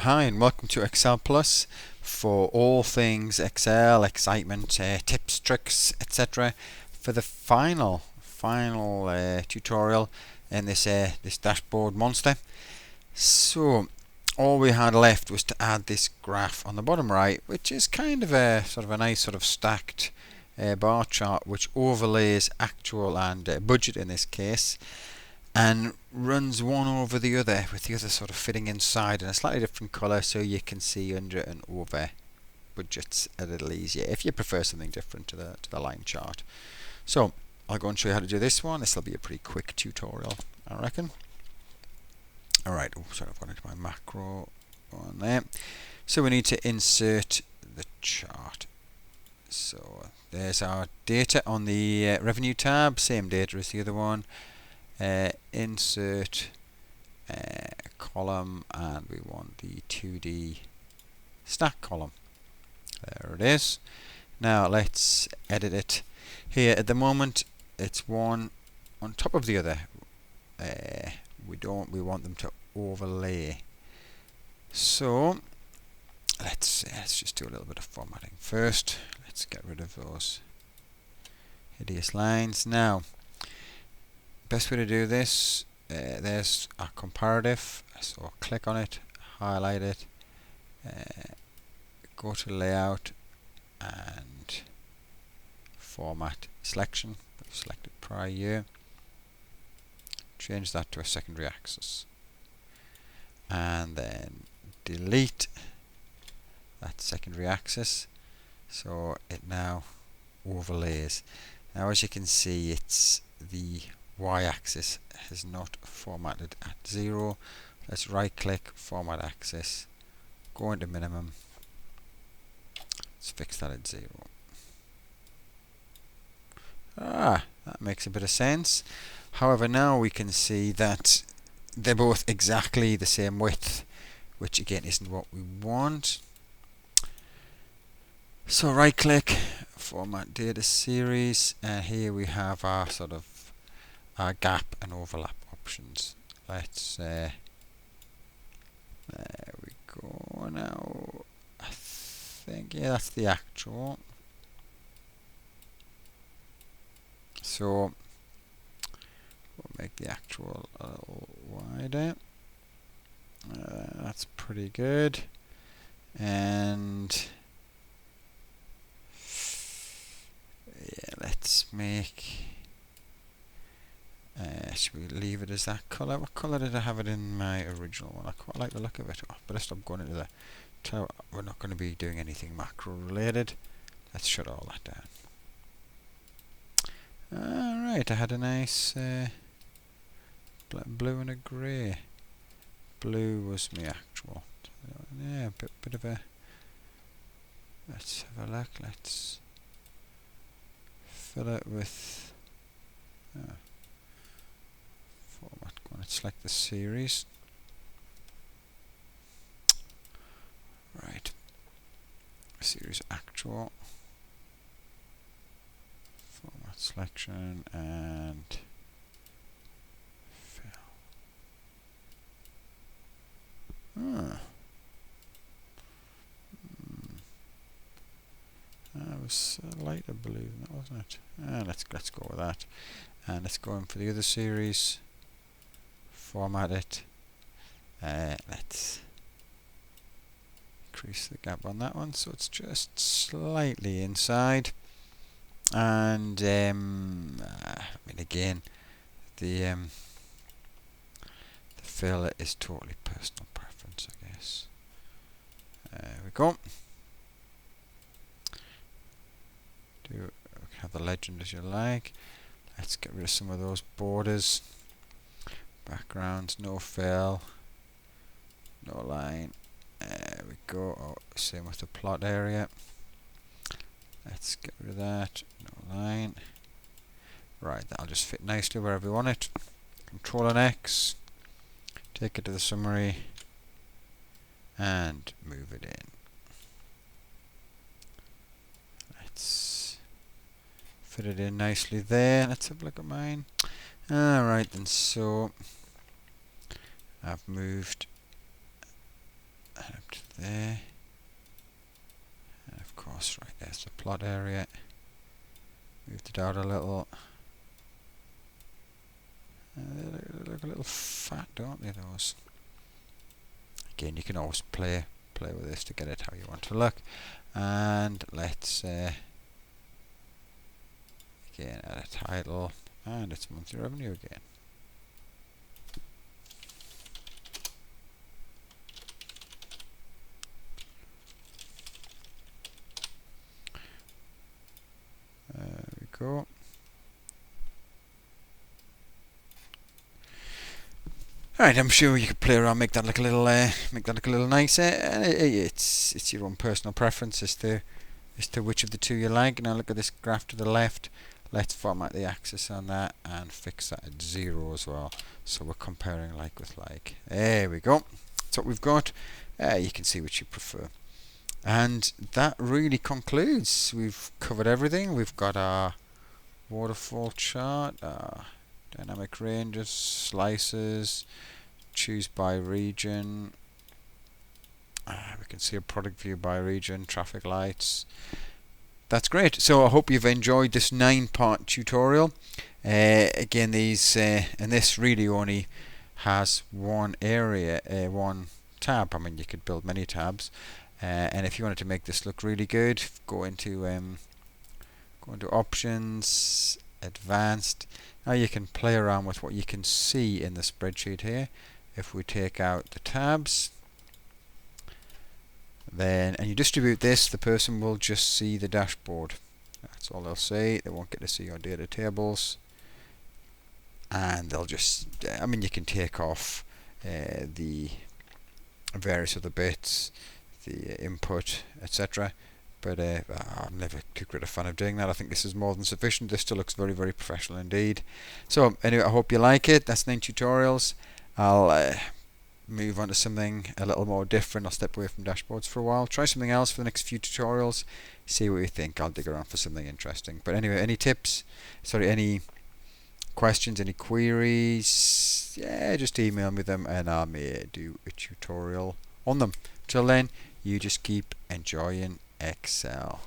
Hi and welcome to Excel Plus for all things Excel, excitement, tips, tricks, etc. for the final tutorial in this dashboard monster. So all we had left was to add this graph on the bottom right, which is kind of a nice stacked bar chart which overlays actual and budget in this case, and runs one over the other, with the other fitting inside in a slightly different colour so you can see under and over budgets a little easier if you prefer something different to the line chart. So I'll go and show you how to do this one. This will be a pretty quick tutorial, I reckon. Alright, I've gone into my macro on there. So we need to insert the chart. So there's our data on the revenue tab, same data as the other one. Insert column, and we want the 2D stack column. There it is. Now let's edit it. Here at the moment it's one on top of the other. We want them to overlay. So let's just do a little bit of formatting first. Let's get rid of those hideous lines. Now, best way to do this, there's our comparative, so click on it, highlight it, go to layout and format selection, selected prior year, change that to a secondary axis, and then delete that secondary axis so it now overlays. Now as you can see, it's the y-axis is not formatted at 0. Let's right click, format axis, go into minimum, let's fix that at 0. That makes a bit of sense. However, now we can see that they're both exactly the same width, which again isn't what we want. So right click, format data series, and here we have our our gap and overlap options. Let's there we go. Now I think, yeah, that's the actual. So we'll make the actual a little wider. That's pretty good. And yeah, let's make. Should we leave it as that colour? What colour did I have it in my original one? I quite like the look of it. Better stop going into the tower. We're not going to be doing anything macro related. Let's shut all that down. Alright, I had a nice blue and a grey. Blue was my actual. Yeah, a bit of a. Let's have a look. Let's fill it with. Format. Go and select the series. Right. Series actual. Format selection and fill. That was a lighter blue than that, wasn't it? Let's go with that. And let's go in for the other series. Format it. Let's increase the gap on that one so it's just slightly inside. And I mean, again, the fill is totally personal preference, I guess. There we go. We can have the legend as you like. Let's get rid of some of those borders. Backgrounds, no fill, no line. There we go. Oh, same with the plot area. Let's get rid of that. No line. Right, that'll just fit nicely wherever we want it. Control and X. Take it to the summary and move it in. Let's fit it in nicely there. Let's have a look at mine. Alright then, so I've moved and up to there, and of course right there's the plot area. Moved it out a little. They look a little fat, don't they, those? Again, you can always play with this to get it how you want to look. And let's again add a title, and it's monthly revenue again. There we go. Alright, I'm sure you could play around, make that look a little nicer. And it's your own personal preference as to which of the two you like. Now look at this graph to the left. Let's format the axis on that and fix that at 0 as well. So we're comparing like with like. There we go. That's what we've got. You can see which you prefer. And that really concludes. We've covered everything. We've got our waterfall chart, our dynamic ranges, slices, choose by region. We can see a product view by region, traffic lights. That's great. So I hope you've enjoyed this 9-part tutorial. Again, these and this really only has one area, one tab. I mean, you could build many tabs. And if you wanted to make this look really good, go into options, advanced. Now you can play around with what you can see in the spreadsheet here. If we take out the tabs, then and you distribute this, the person will just see the dashboard. That's all they'll see. They won't get to see your data tables, and they'll just I mean, you can take off the various other bits, the input, etc. But I'm never too great a fan of doing that. I think this is more than sufficient. This still looks very, very professional indeed. So anyway, I hope you like it. That's 9 tutorials. I'll move on to something a little more different. I'll step away from dashboards for a while. Try something else for the next few tutorials. See what you think. I'll dig around for something interesting. But anyway, any tips? Sorry, any questions, any queries? Yeah, just email me them and I may do a tutorial on them. Till then, you just keep enjoying Excel.